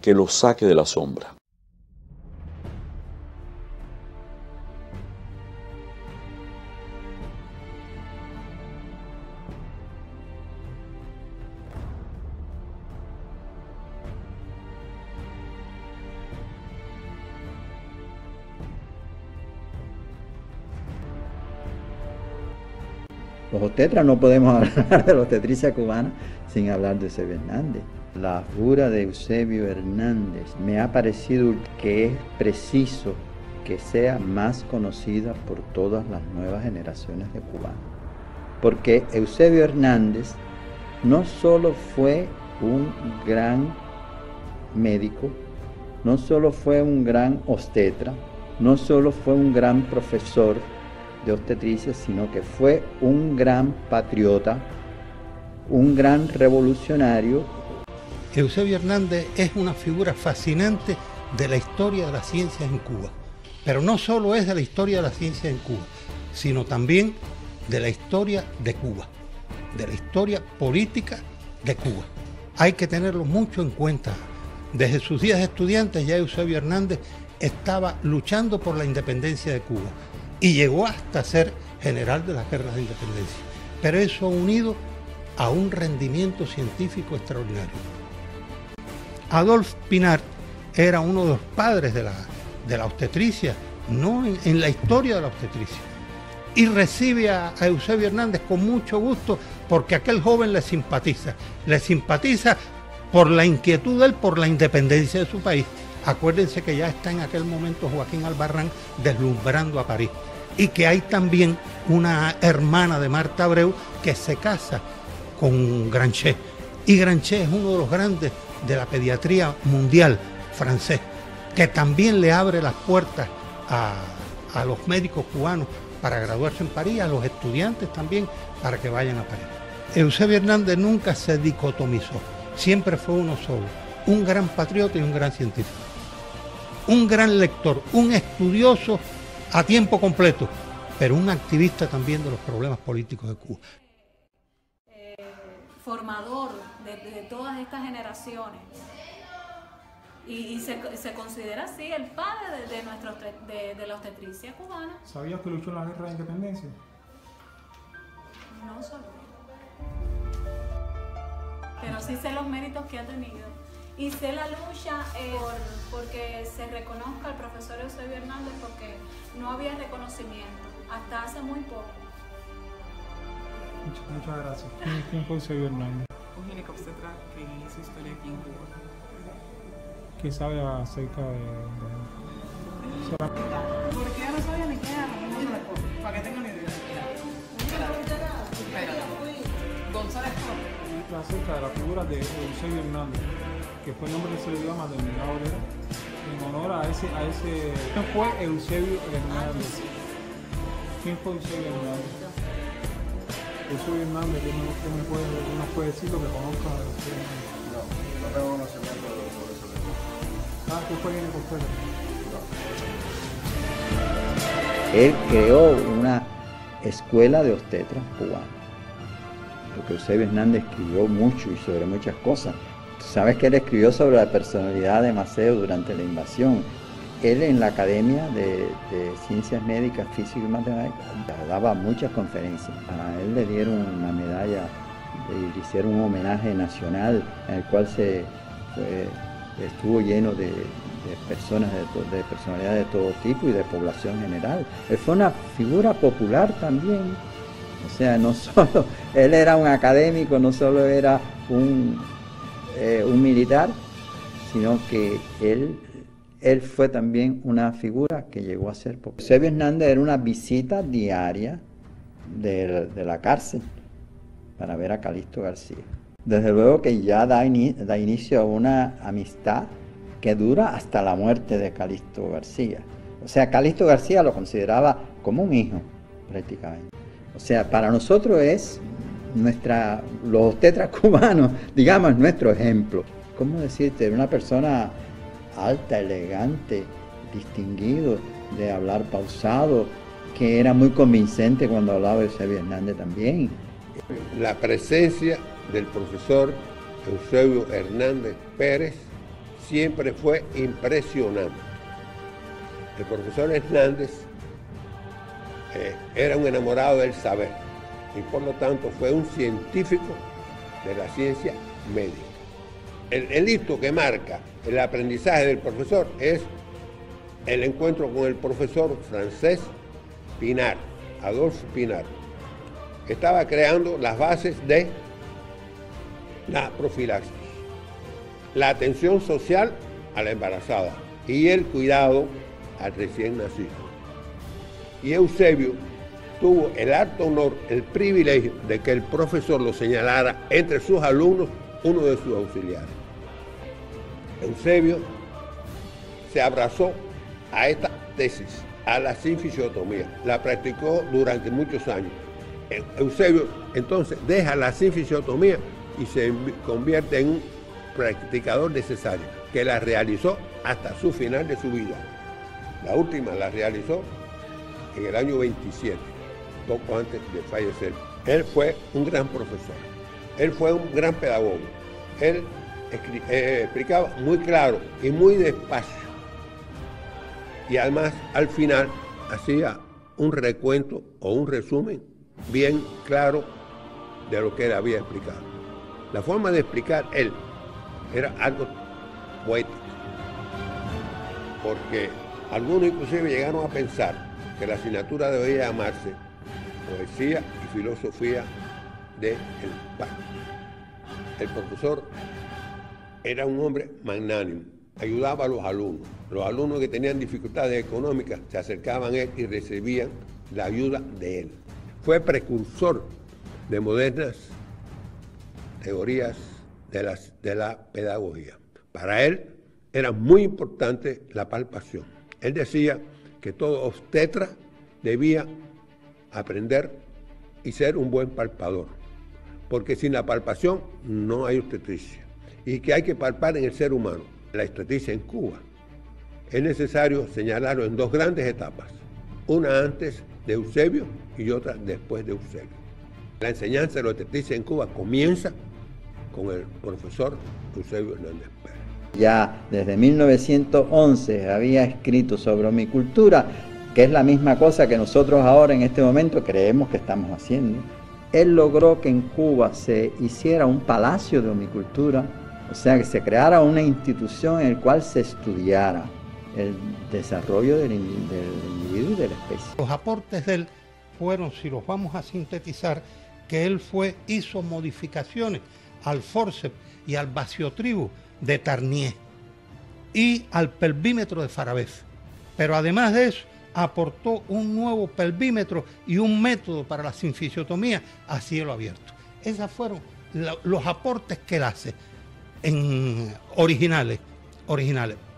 que lo saque de la sombra. Los obstetras, no podemos hablar de la obstetricia cubana sin hablar de Eusebio Hernández. La figura de Eusebio Hernández me ha parecido que es preciso que sea más conocida por todas las nuevas generaciones de cubanos. Porque Eusebio Hernández no solo fue un gran médico, no solo fue un gran obstetra, no solo fue un gran profesor de obstetricia, sino que fue un gran patriota, un gran revolucionario. Eusebio Hernández es una figura fascinante de la historia de las ciencias en Cuba, pero no solo es de la historia de las ciencias en Cuba, sino también de la historia de Cuba, de la historia política de Cuba. Hay que tenerlo mucho en cuenta. Desde sus días de estudiante ya Eusebio Hernández estaba luchando por la independencia de Cuba y llegó hasta ser general de las guerras de independencia. Pero eso unido a un rendimiento científico extraordinario. Adolphe Pinart era uno de los padres de la obstetricia, no en la historia de la obstetricia. Y recibe a Eusebio Hernández con mucho gusto porque aquel joven le simpatiza por la inquietud de él por la independencia de su país. Acuérdense que ya está en aquel momento Joaquín Albarrán deslumbrando a París y que hay también una hermana de Marta Abreu que se casa con Grancher. Y Grancher es uno de los grandes de la pediatría mundial francés, que también le abre las puertas a los médicos cubanos para graduarse en París, a los estudiantes también para que vayan a París. Eusebio Hernández nunca se dicotomizó, siempre fue uno solo, un gran patriota y un gran científico, un gran lector, un estudioso a tiempo completo, pero un activista también de los problemas políticos de Cuba. Formador de todas estas generaciones y se considera así el padre de la obstetricia cubana. ¿Sabías que luchó en la guerra de independencia? No sabía, pero sí sé los méritos que ha tenido y sé la lucha porque se reconozca al profesor Eusebio Hernández, porque no había reconocimiento hasta hace muy poco. Muchas gracias. ¿Quién fue Eusebio Hernández? Un ginecobstetra que hizo historia aquí en Cuba. ¿Qué sabe acerca de Porque yo no sabía ni quién era, no se le pone, para que tengan idea. González Torres. Acerca de la figura de Eusebio Hernández, que fue el nombre que se le dio a Maternidad Obrera, en honor a ese. ¿Quién fue Eusebio Hernández? ¿Quién fue Eusebio Hernández? Eusebio Hernández, ¿qué nos puede decir lo que conozca de Eusebio Hernández? No tengo conocimiento sobre eso. ¿Qué fue ginecobstetra? Él creó una escuela de obstetras cubanas, porque Eusebio Hernández escribió mucho y sobre muchas cosas. Tú sabes que él escribió sobre la personalidad de Maceo durante la invasión. Él en la Academia de Ciencias Médicas, Físicas y Matemáticas daba muchas conferencias. A él le dieron una medalla, le hicieron un homenaje nacional en el cual estuvo lleno de personas, de personalidades de todo tipo y de población general. Él fue una figura popular también. O sea, no solo él era un académico, no solo era un militar, sino que él fue también una figura que llegó a ser popular. Eusebio Hernández era una visita diaria de la cárcel para ver a Calixto García. Desde luego que ya da inicio a una amistad que dura hasta la muerte de Calixto García. O sea, Calixto García lo consideraba como un hijo, prácticamente. O sea, para nosotros es los obstetras cubanos, digamos, nuestro ejemplo. ¿Cómo decirte? Una persona alta, elegante, distinguido, de hablar pausado, que era muy convincente cuando hablaba de Eusebio Hernández también. La presencia del profesor Eusebio Hernández Pérez siempre fue impresionante. El profesor Hernández era un enamorado del saber y por lo tanto fue un científico de la ciencia médica. El hito que marca el aprendizaje del profesor es el encuentro con el profesor francés Pinar, Adolphe Pinar, que estaba creando las bases de la profilaxis, la atención social a la embarazada y el cuidado al recién nacido. Y Eusebio tuvo el alto honor, el privilegio de que el profesor lo señalara entre sus alumnos uno de sus auxiliares. Eusebio se abrazó a esta tesis, a la sinfisiotomía, la practicó durante muchos años. Eusebio entonces deja la sinfisiotomía y se convierte en un practicador de cesárea, que la realizó hasta su final de su vida. La última la realizó en el año 27, poco antes de fallecer. Él fue un gran profesor, él fue un gran pedagogo, él explicaba muy claro y muy despacio. Y además, al final, hacía un recuento o un resumen bien claro de lo que él había explicado. La forma de explicar él era algo poético, porque algunos inclusive llegaron a pensar que la asignatura debía llamarse Poesía y Filosofía del Pan. El profesor era un hombre magnánimo, ayudaba a los alumnos. Los alumnos que tenían dificultades económicas se acercaban a él y recibían la ayuda de él. Fue precursor de modernas teorías de la pedagogía. Para él era muy importante la palpación. Él decía que todo obstetra debía aprender y ser un buen palpador, porque sin la palpación no hay obstetricia, y que hay que palpar en el ser humano. La obstetricia en Cuba es necesario señalarlo en dos grandes etapas, una antes de Eusebio y otra después de Eusebio. La enseñanza de la obstetricia en Cuba comienza con el profesor Eusebio Hernández Pérez. Ya desde 1911 había escrito sobre homicultura, que es la misma cosa que nosotros ahora en este momento creemos que estamos haciendo. Él logró que en Cuba se hiciera un palacio de homicultura, o sea, que se creara una institución en la cual se estudiara el desarrollo del individuo y de la especie. Los aportes de él fueron, si los vamos a sintetizar, que él hizo modificaciones al forceps y al vaciotribu de Tarnier y al pelvímetro de Farabef. Pero además de eso, aportó un nuevo pelvímetro y un método para la sinfisiotomía a cielo abierto. Esos fueron los aportes que él hace originales,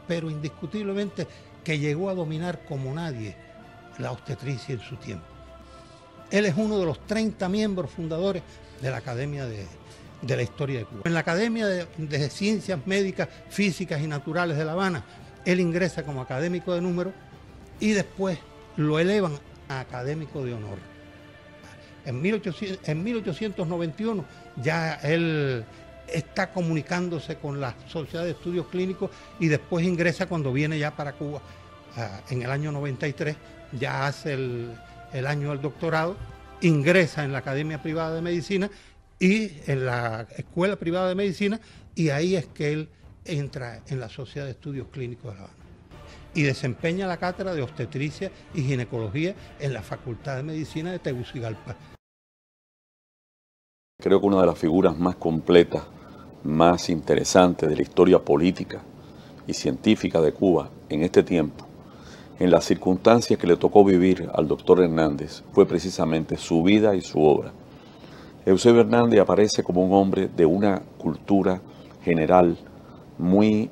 pero indiscutiblemente que llegó a dominar como nadie la obstetricia en su tiempo. Él es uno de los 30 miembros fundadores de la Academia de la Historia de Cuba. En la Academia de Ciencias Médicas, Físicas y Naturales de La Habana, él ingresa como académico de número y después lo elevan a académico de honor. En 1891 ya él está comunicándose con la Sociedad de Estudios Clínicos y después ingresa cuando viene ya para Cuba en el año 93, ya hace el año del doctorado, ingresa en la Academia Privada de Medicina y en la Escuela Privada de Medicina, y ahí es que él entra en la Sociedad de Estudios Clínicos de La Habana y desempeña la cátedra de obstetricia y ginecología en la Facultad de Medicina de Tegucigalpa. Creo que una de las figuras más completas, más interesantes de la historia política y científica de Cuba en este tiempo, en las circunstancias que le tocó vivir al doctor Hernández, fue precisamente su vida y su obra. Eusebio Hernández aparece como un hombre de una cultura general muy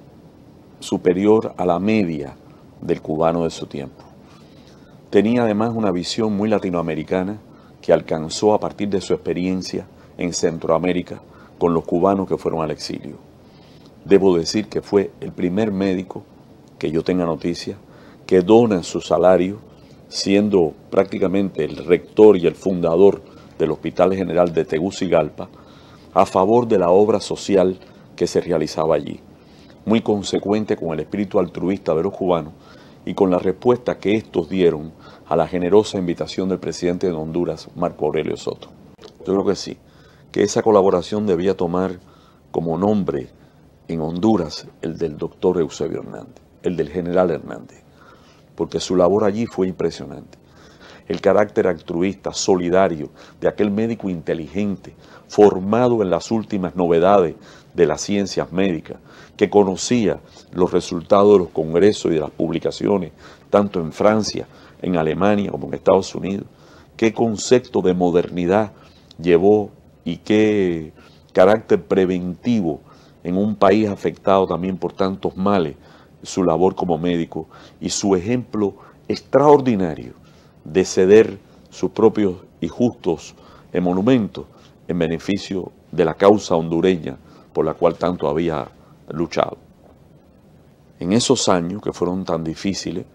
superior a la media del cubano de su tiempo. Tenía además una visión muy latinoamericana que alcanzó a partir de su experiencia en Centroamérica con los cubanos que fueron al exilio. Debo decir que fue el primer médico, que yo tenga noticia, que dona su salario, siendo prácticamente el rector y el fundador del Hospital General de Tegucigalpa, a favor de la obra social que se realizaba allí. muy consecuente con el espíritu altruista de los cubanos y con la respuesta que estos dieron a la generosa invitación del presidente de Honduras, Marco Aurelio Soto. Yo creo que sí, que esa colaboración debía tomar como nombre en Honduras el del doctor Eusebio Hernández, el del general Hernández, porque su labor allí fue impresionante. El carácter altruista, solidario, de aquel médico inteligente, formado en las últimas novedades de las ciencias médicas, que conocía los resultados de los congresos y de las publicaciones, tanto en Francia, en Alemania como en Estados Unidos, qué concepto de modernidad llevó y qué carácter preventivo en un país afectado también por tantos males, su labor como médico y su ejemplo extraordinario de ceder sus propios y justos monumentos en beneficio de la causa hondureña por la cual tanto había luchado. En esos años que fueron tan difíciles,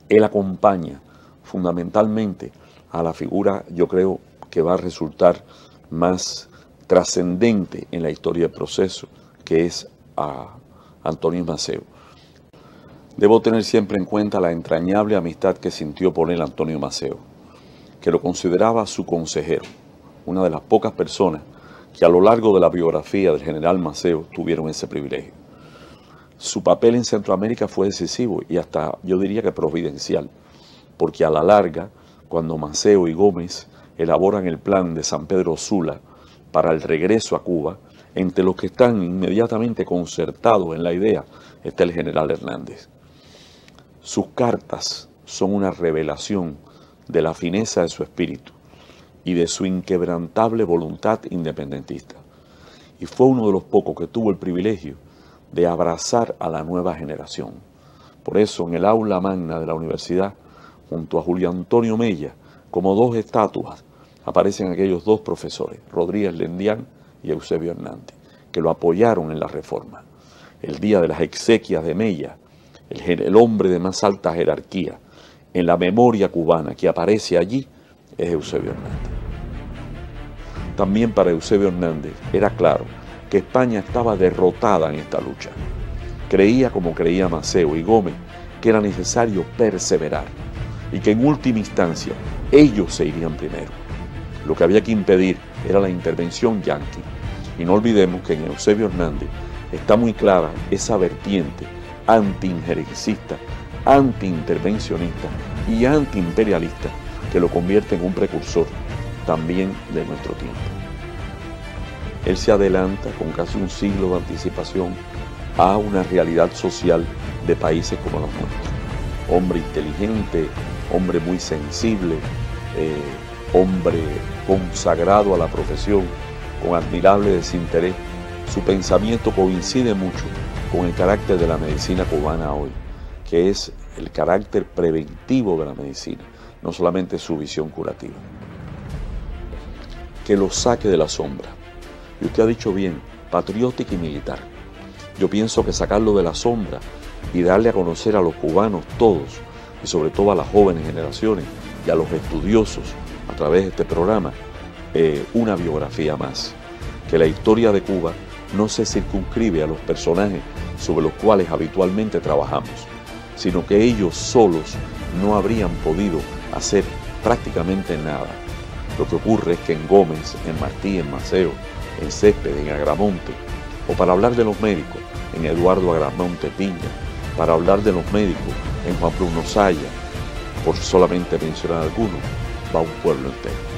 él acompaña fundamentalmente a la figura, yo creo, que va a resultar más trascendente en la historia del proceso, que es a Antonio Maceo. Debo tener siempre en cuenta la entrañable amistad que sintió por él Antonio Maceo, que lo consideraba su consejero, una de las pocas personas que a lo largo de la biografía del general Maceo tuvieron ese privilegio. Su papel en Centroamérica fue decisivo y hasta yo diría que providencial, porque a la larga, cuando Maceo y Gómez elaboran el plan de San Pedro Sula para el regreso a Cuba, entre los que están inmediatamente concertados en la idea está el general Hernández. Sus cartas son una revelación de la fineza de su espíritu y de su inquebrantable voluntad independentista. Y fue uno de los pocos que tuvo el privilegio de abrazar a la nueva generación. Por eso, en el aula magna de la universidad, junto a Julio Antonio Mella, como dos estatuas, aparecen aquellos dos profesores, Rodríguez Lendián y Eusebio Hernández, que lo apoyaron en la reforma. El día de las exequias de Mella, el hombre de más alta jerarquía en la memoria cubana que aparece allí es Eusebio Hernández. También para Eusebio Hernández era claro que España estaba derrotada en esta lucha. Creía, como creía Maceo y Gómez, que era necesario perseverar y que en última instancia ellos se irían primero. Lo que había que impedir era la intervención yanqui. Y no olvidemos que en Eusebio Hernández está muy clara esa vertiente anti-injerencista, anti-intervencionista y anti-imperialista que lo convierte en un precursor también de nuestro tiempo. Él se adelanta con casi un siglo de anticipación a una realidad social de países como los nuestros. Hombre inteligente, hombre muy sensible, hombre consagrado a la profesión, con admirable desinterés. Su pensamiento coincide mucho con el carácter de la medicina cubana hoy, que es el carácter preventivo de la medicina, no solamente su visión curativa. Que lo saque de la sombra. Y usted ha dicho bien, patriótica y militar. Yo pienso que sacarlo de la sombra y darle a conocer a los cubanos todos, y sobre todo a las jóvenes generaciones y a los estudiosos a través de este programa, una biografía más. Que la historia de Cuba no se circunscribe a los personajes sobre los cuales habitualmente trabajamos, sino que ellos solos no habrían podido hacer prácticamente nada. Lo que ocurre es que en Gómez, en Martí, en Maceo, en Césped, en Agramonte, o para hablar de los médicos, en Eduardo Agramonte Piña, para hablar de los médicos, en Juan Bruno Saya, por solamente mencionar algunos, va un pueblo entero.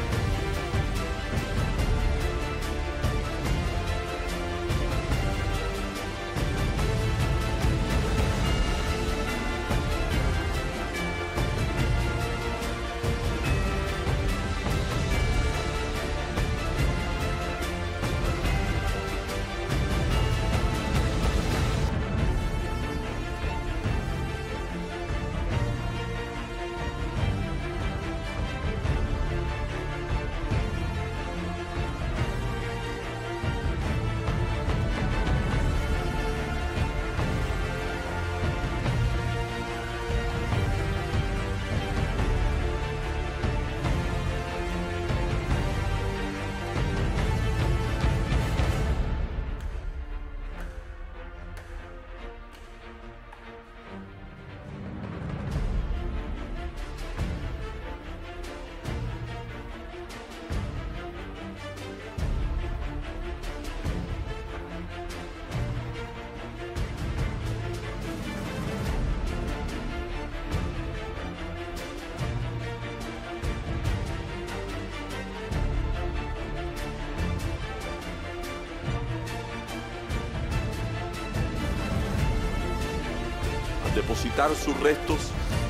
depositar sus restos,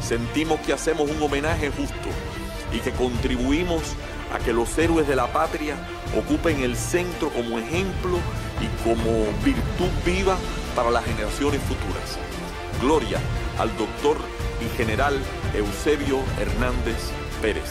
sentimos que hacemos un homenaje justo y que contribuimos a que los héroes de la patria ocupen el centro como ejemplo y como virtud viva para las generaciones futuras. Gloria al doctor y general Eusebio Hernández Pérez.